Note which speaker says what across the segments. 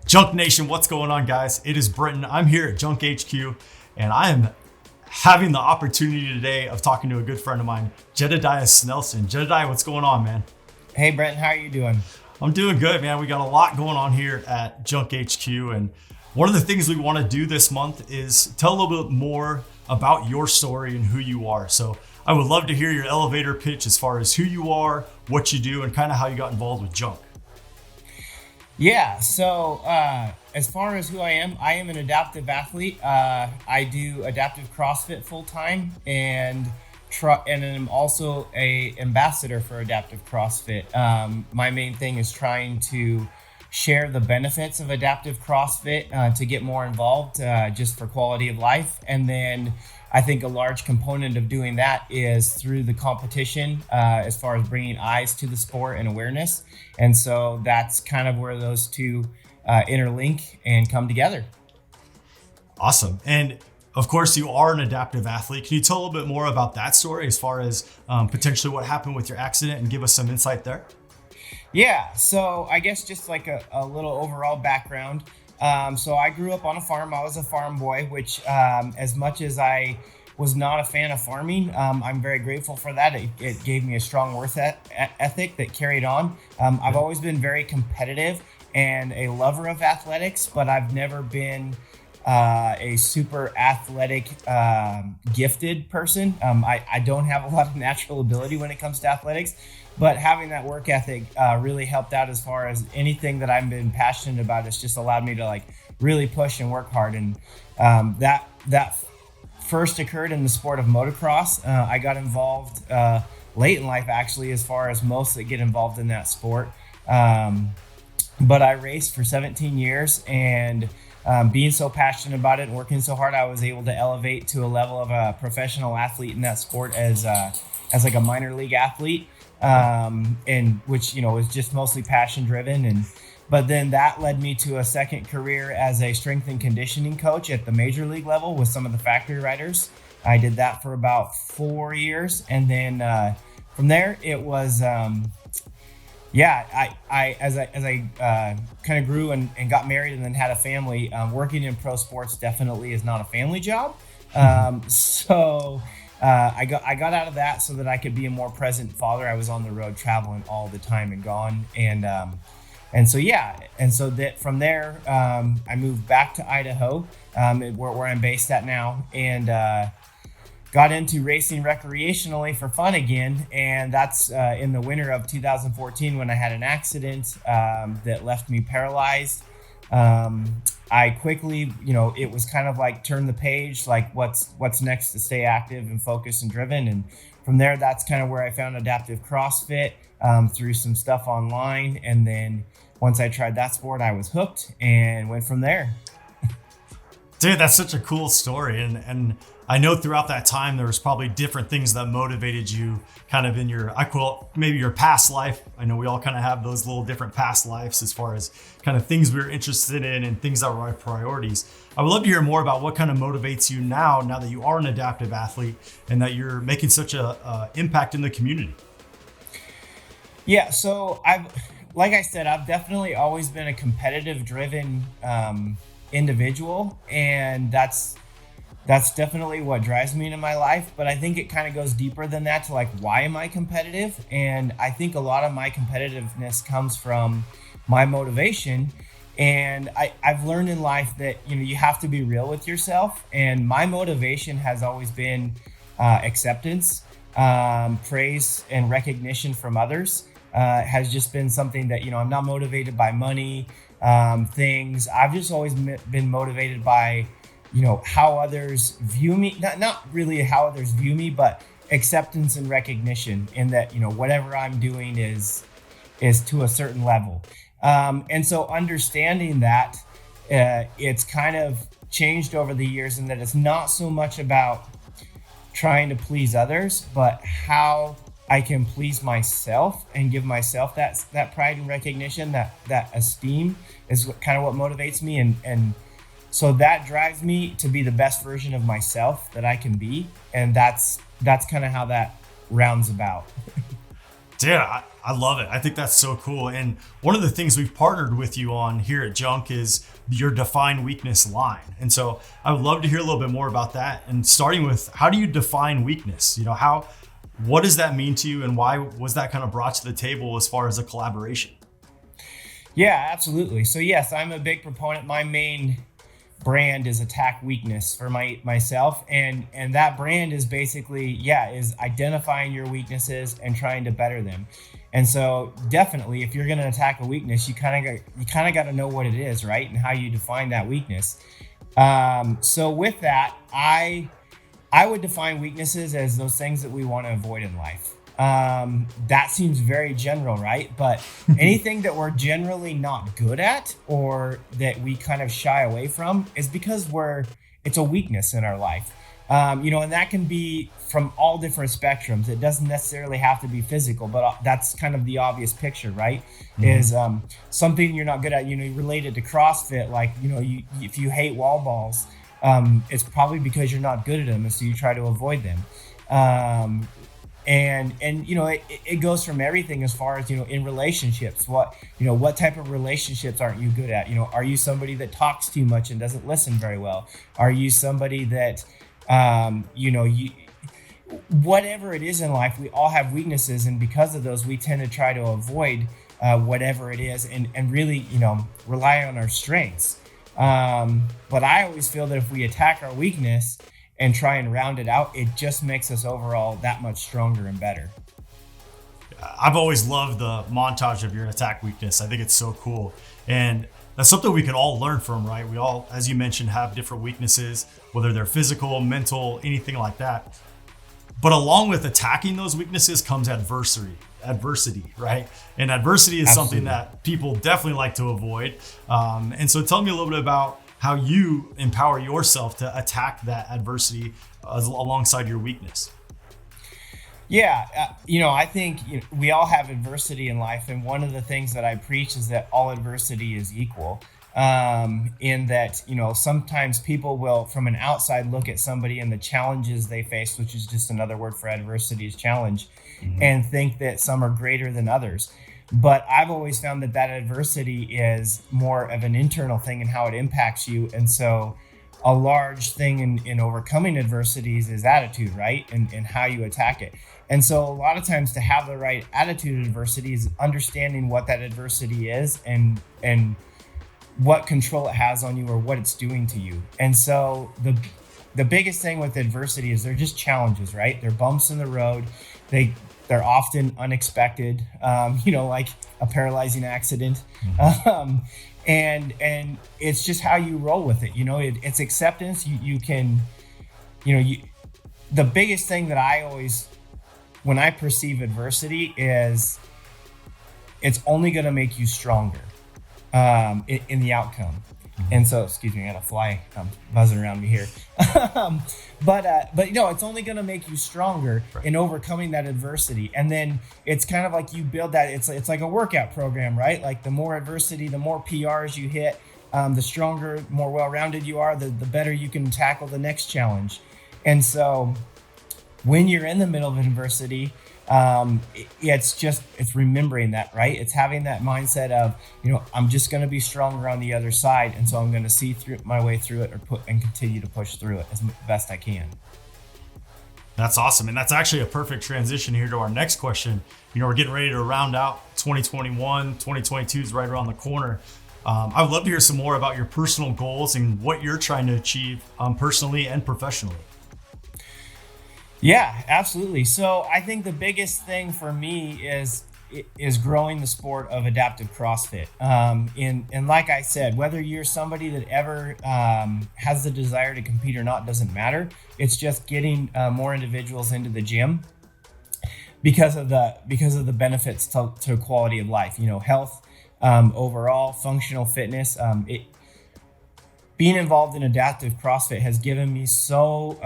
Speaker 1: Junk Nation, what's going on, guys? It is Britton. I'm here at Junk HQ, and I am having the opportunity today of talking to a good friend of mine, Jedidiah Snelson. Jedidiah, what's going on, man?
Speaker 2: Hey, Brenton, how are you doing?
Speaker 1: I'm doing good, man. We got a lot going on here at Junk HQ, and one of the things we want to do this month is tell a little bit more about your story and who you are. So I would love to hear your elevator pitch as far as who you are, what you do, and kind of how you got involved with Junk.
Speaker 2: Yeah, so as far as who I am an adaptive athlete. I do adaptive CrossFit full time, and I'm also a ambassador for adaptive CrossFit. My main thing is trying to share the benefits of adaptive CrossFit to get more involved, just for quality of life. And then I think a large component of doing that is through the competition, as far as bringing eyes to the sport and awareness. And so that's kind of where those two interlink and come together.
Speaker 1: Awesome. And of course, you are an adaptive athlete. Can you tell a little bit more about that story as far as potentially what happened with your accident and give us some insight there?
Speaker 2: Yeah, so I guess just like a little overall background. So I grew up on a farm. I was a farm boy, which as much as I was not a fan of farming, I'm very grateful for that. It gave me a strong work ethic that carried on. I've always been very competitive and a lover of athletics, but I've never been a super athletic, gifted person. I don't have a lot of natural ability when it comes to athletics, but having that work ethic really helped out as far as anything that I've been passionate about. It's just allowed me to like really push and work hard. And that first occurred in the sport of motocross. I got involved late in life, actually, as far as most that get involved in that sport. But I raced for 17 years, and being so passionate about it and working so hard, I was able to elevate to a level of a professional athlete in that sport as like a minor league athlete, and which, is just mostly passion driven. But then that led me to a second career as a strength and conditioning coach at the major league level with some of the factory riders. I did that for about 4 years, and then from there it was. As I kind of grew and got married and then had a family, working in pro sports definitely is not a family job. So I got out of that so that I could be a more present father. I was on the road traveling all the time and gone. And so that from there, I moved back to Idaho, where I'm based at now, and got into racing recreationally for fun again. And that's in the winter of 2014 when I had an accident that left me paralyzed. I quickly, it was kind of like turn the page, like what's next to stay active and focused and driven. And from there, that's kind of where I found adaptive CrossFit through some stuff online. And then once I tried that sport, I was hooked and went from there.
Speaker 1: Dude, that's such a cool story. And I know throughout that time, there was probably different things that motivated you kind of in maybe your past life. I know we all kind of have those little different past lives as far as kind of things we were interested in and things that were our priorities. I would love to hear more about what kind of motivates you now that you are an adaptive athlete and that you're making such a impact in the community.
Speaker 2: Yeah, so like I said, I've definitely always been a competitive driven individual, and that's definitely what drives me in my life. But I think it kind of goes deeper than that to like, why am I competitive? And I think a lot of my competitiveness comes from my motivation. And I've learned in life that, you have to be real with yourself. And my motivation has always been acceptance, praise, and recognition from others. Has just been something that, I'm not motivated by money, things. I've just always been motivated by, how others view me, not really how others view me, but acceptance and recognition in that, whatever I'm doing is to a certain level. And so understanding that, it's kind of changed over the years, and that it's not so much about trying to please others, but how I can please myself and give myself that pride and recognition, that esteem is kind of what motivates me. And so that drives me to be the best version of myself that I can be. And that's kind of how that rounds about.
Speaker 1: Dude, I love it. I think that's so cool. And one of the things we've partnered with you on here at Junk is your define weakness line. And so I would love to hear a little bit more about that. And starting with, how do you define weakness? What does that mean to you, and why was that kind of brought to the table as far as a collaboration?
Speaker 2: Yeah, absolutely. So yes, I'm a big proponent. My main brand is attack weakness for myself, and that brand is basically is identifying your weaknesses and trying to better them. And so definitely, if you're going to attack a weakness, you kind of got to know what it is, right, and how you define that weakness. So with that, I would define weaknesses as those things that we want to avoid in life. That seems very general, right? But anything that we're generally not good at, or that we kind of shy away from, is because it's a weakness in our life. And that can be from all different spectrums. It doesn't necessarily have to be physical, but that's kind of the obvious picture, right? Mm-hmm. Is something you're not good at, related to CrossFit, like, if you hate wall balls, it's probably because you're not good at them, and so you try to avoid them. And it goes from everything as far as, in relationships, what type of relationships aren't you good at? Are you somebody that talks too much and doesn't listen very well? Are you somebody that, whatever it is in life, we all have weaknesses. And because of those, we tend to try to avoid whatever it is, and really, rely on our strengths. But I always feel that if we attack our weakness and try and round it out, it just makes us overall that much stronger and better.
Speaker 1: I've always loved the montage of your attack weakness. I think it's so cool. And that's something we can all learn from, right? We all, as you mentioned, have different weaknesses, whether they're physical, mental, anything like that. But along with attacking those weaknesses comes adversity, right? And adversity is something that people definitely like to avoid. And so tell me a little bit about how you empower yourself to attack that adversity alongside your weakness.
Speaker 2: Yeah, I think we all have adversity in life, and one of the things that I preach is that all adversity is equal. In that, sometimes people will, from an outside, look at somebody and the challenges they face, which is just another word for adversity is challenge, mm-hmm. and think that some are greater than others. But I've always found that adversity is more of an internal thing and how it impacts you. And so a large thing in overcoming adversities is attitude, right? And how you attack it. And so a lot of times, to have the right attitude in adversity is understanding what that adversity is and what control it has on you, or what it's doing to you. And so the biggest thing with adversity is they're just challenges, right? They're bumps in the road. They're often unexpected, like a paralyzing accident. Mm-hmm. And it's just how you roll with it. It's acceptance. You can, the biggest thing that I always, when I perceive adversity, is it's only going to make you stronger in the outcome. And so, excuse me, I got a fly buzzing around me here. But it's only going to make you stronger in overcoming that adversity. And then it's kind of like you build that. It's like a workout program, right? Like the more adversity, the more PRs you hit, the stronger, more well-rounded you are, the better you can tackle the next challenge. And so when you're in the middle of adversity, it's remembering that, right? It's having that mindset of, I'm just going to be stronger on the other side. And so I'm going to see through my way through it, and continue to push through it as best I can.
Speaker 1: That's awesome. And that's actually a perfect transition here to our next question. We're getting ready to round out 2021, 2022 is right around the corner. I would love to hear some more about your personal goals and what you're trying to achieve personally and professionally.
Speaker 2: Yeah, absolutely. So I think the biggest thing for me is growing the sport of adaptive CrossFit. And like I said, whether you're somebody that ever has the desire to compete or not doesn't matter. It's just getting more individuals into the gym because of the benefits to quality of life. Health, overall, functional fitness. Being involved in adaptive CrossFit has given me so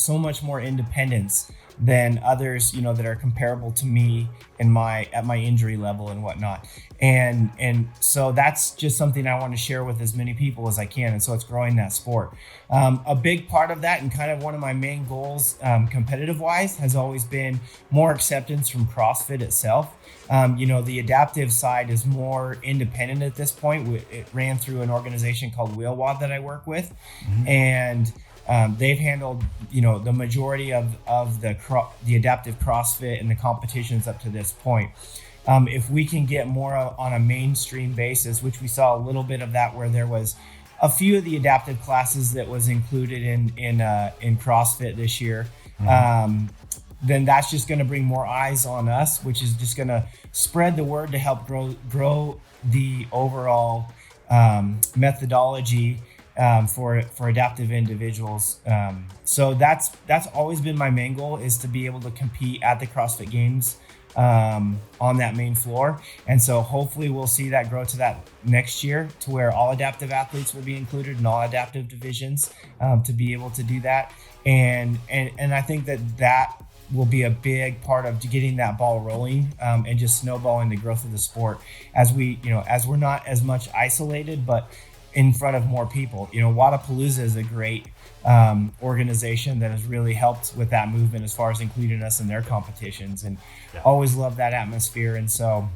Speaker 2: much more independence than others, that are comparable to me at my injury level and whatnot. And so that's just something I want to share with as many people as I can. And so it's growing that sport. A big part of that, and kind of one of my main goals, competitive wise, has always been more acceptance from CrossFit itself. The adaptive side is more independent at this point. It ran through an organization called WheelWOD that I work with, and they've handled, the majority of the adaptive CrossFit and the competitions up to this point. If we can get more on a mainstream basis, which we saw a little bit of that, where there was a few of the adaptive classes that was included in CrossFit this year, then that's just going to bring more eyes on us, which is just going to spread the word to help grow the overall methodology for adaptive individuals. So that's always been my main goal, is to be able to compete at the CrossFit Games on that main floor. And so hopefully we'll see that grow to that next year, to where all adaptive athletes will be included in all adaptive divisions, to be able to do that. And I think that will be a big part of getting that ball rolling, and just snowballing the growth of the sport as we're not as much isolated, but in front of more people. Wodapalooza is a great organization that has really helped with that movement as far as including us in their competitions, and always love that atmosphere. And so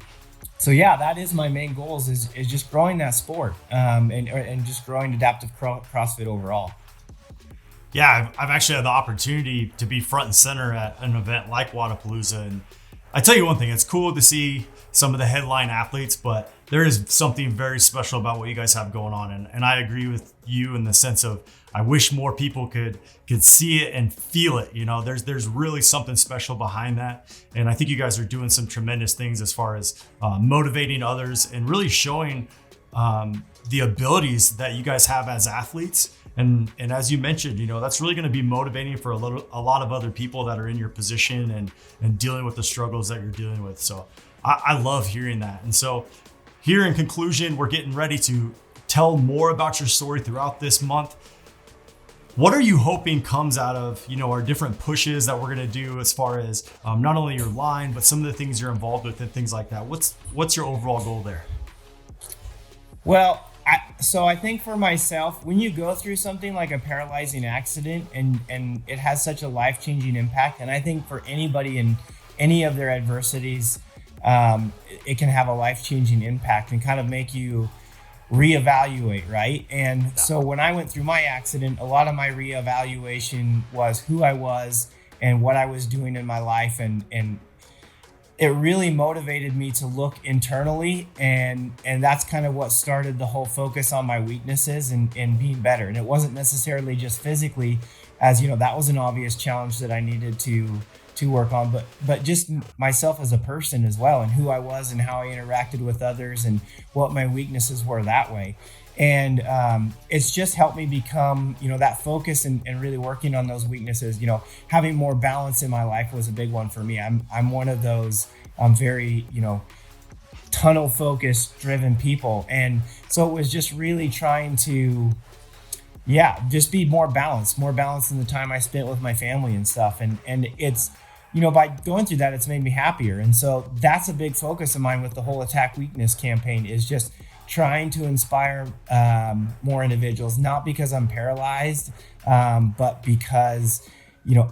Speaker 2: yeah, that is my main goals, is just growing that sport, and just growing adaptive CrossFit overall.
Speaker 1: Yeah, I've actually had the opportunity to be front and center at an event like Wodapalooza, and I tell you one thing, it's cool to see some of the headline athletes, but there is something very special about what you guys have going on. And I agree with you in the sense of, I wish more people could see it and feel it. There's really something special behind that. And I think you guys are doing some tremendous things as far as motivating others and really showing the abilities that you guys have as athletes. And as you mentioned, that's really going to be motivating for a lot of other people that are in your position and dealing with the struggles that you're dealing with. So I love hearing that. And so here in conclusion, we're getting ready to tell more about your story throughout this month. What are you hoping comes out of, our different pushes that we're going to do as far as not only your line, but some of the things you're involved with and things like that? What's your overall goal there?
Speaker 2: Well, I think for myself, when you go through something like a paralyzing accident and it has such a life-changing impact, and I think for anybody in any of their adversities, it can have a life-changing impact and kind of make you reevaluate, right? And so when I went through my accident, a lot of my reevaluation was who I was and what I was doing in my life, and it really motivated me to look internally, and that's kind of what started the whole focus on my weaknesses and being better. And it wasn't necessarily just physically, as that was an obvious challenge that I needed to work on, but just myself as a person as well, and who I was and how I interacted with others and what my weaknesses were that way. And it's just helped me become, that focus and really working on those weaknesses. Having more balance in my life was a big one for me. I'm one of those very, tunnel focused driven people. And so it was just really trying to, just be more balanced in the time I spent with my family and stuff. And it's, by going through that, it's made me happier. And so that's a big focus of mine with the whole Attack Weakness campaign, is just trying to inspire more individuals, not because I'm paralyzed, but because,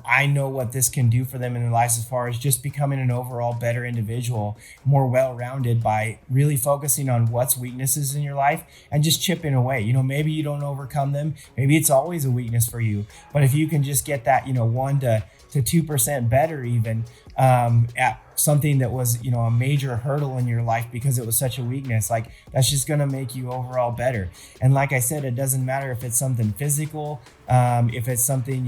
Speaker 2: I know what this can do for them in their lives as far as just becoming an overall better individual, more well-rounded, by really focusing on what's weaknesses in your life and just chipping away. Maybe you don't overcome them. Maybe it's always a weakness for you. But if you can just get that, 1 to 2% better even at something that was, a major hurdle in your life because it was such a weakness, like that's just going to make you overall better. And like I said, it doesn't matter if it's something physical, if it's something,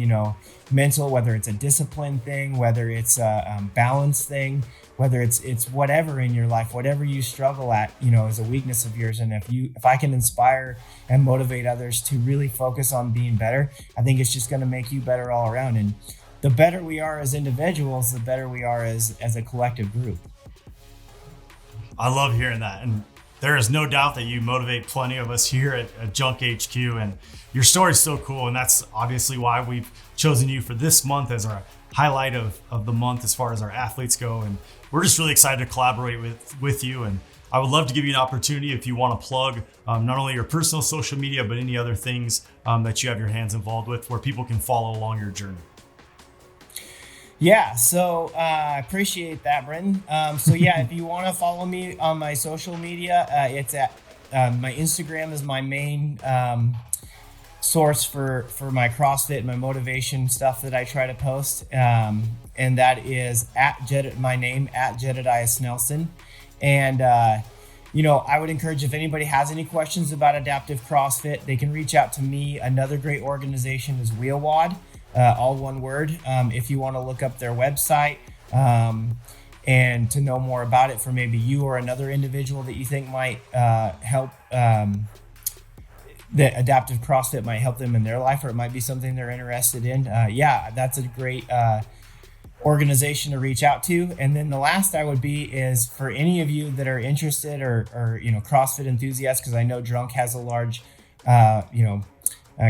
Speaker 2: mental, whether it's a discipline thing, whether it's a balance thing, whether it's whatever in your life, whatever you struggle at, is a weakness of yours. And if I can inspire and motivate others to really focus on being better, I think it's just going to make you better all around. And the better we are as individuals, the better we are as a collective group.
Speaker 1: I love hearing that. And there is no doubt that you motivate plenty of us here at Junk HQ, and your story is so cool. And that's obviously why we've chosen you for this month as our highlight of the month as far as our athletes go. And we're just really excited to collaborate with you. And I would love to give you an opportunity if you want to plug not only your personal social media, but any other things that you have your hands involved with where people can follow along your journey.
Speaker 2: Yeah, so I appreciate that, Brenton. So yeah, if you want to follow me on my social media, it's at my Instagram is my main source for my CrossFit and my motivation stuff that I try to post. And that is my name at Jedidiah Snelson. And, I would encourage if anybody has any questions about adaptive CrossFit, they can reach out to me. Another great organization is WheelWOD, all one word. If you want to look up their website and to know more about it for maybe you or another individual that you think might help, that adaptive CrossFit might help them in their life, or it might be something they're interested in. That's a great organization to reach out to. And then the last I would be is for any of you that are interested or CrossFit enthusiasts, because I know Drunk has a large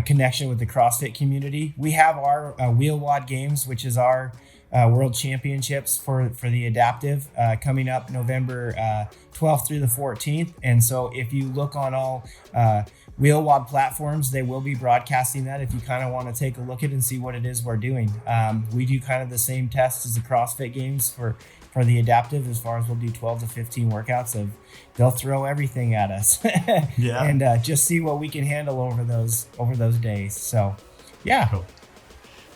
Speaker 2: connection with the CrossFit community. We have our WheelWOD Games, which is our World Championships for the adaptive coming up November 12th through the 14th. And so if you look on all WheelWOD platforms, they will be broadcasting that if you kind of want to take a look at it and see what it is we're doing. We do kind of the same tests as the CrossFit Games for the adaptive, as far as we'll do 12 to 15 workouts they'll throw everything at us
Speaker 1: yeah,
Speaker 2: and just see what we can handle over those days. So yeah.
Speaker 1: Cool.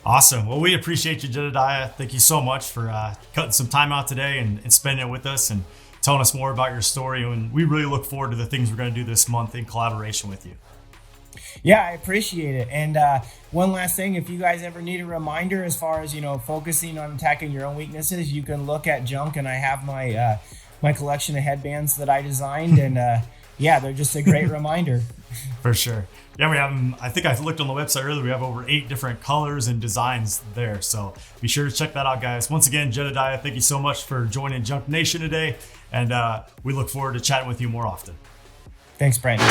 Speaker 1: Awesome. Well, we appreciate you, Jedidiah. Thank you so much for cutting some time out today and spending it with us and telling us more about your story. And we really look forward to the things we're going to do this month in collaboration with you.
Speaker 2: Yeah, I appreciate it. And one last thing, if you guys ever need a reminder as far as, focusing on attacking your own weaknesses, you can look at Junk, and I have my collection of headbands that I designed. And they're just a great reminder.
Speaker 1: For sure. Yeah, we have them. I think I looked on the website earlier. We have over 8 different colors and designs there. So be sure to check that out, guys. Once again, Jedidiah, thank you so much for joining Junk Nation today. And we look forward to chatting with you more often.
Speaker 2: Thanks, Brandon.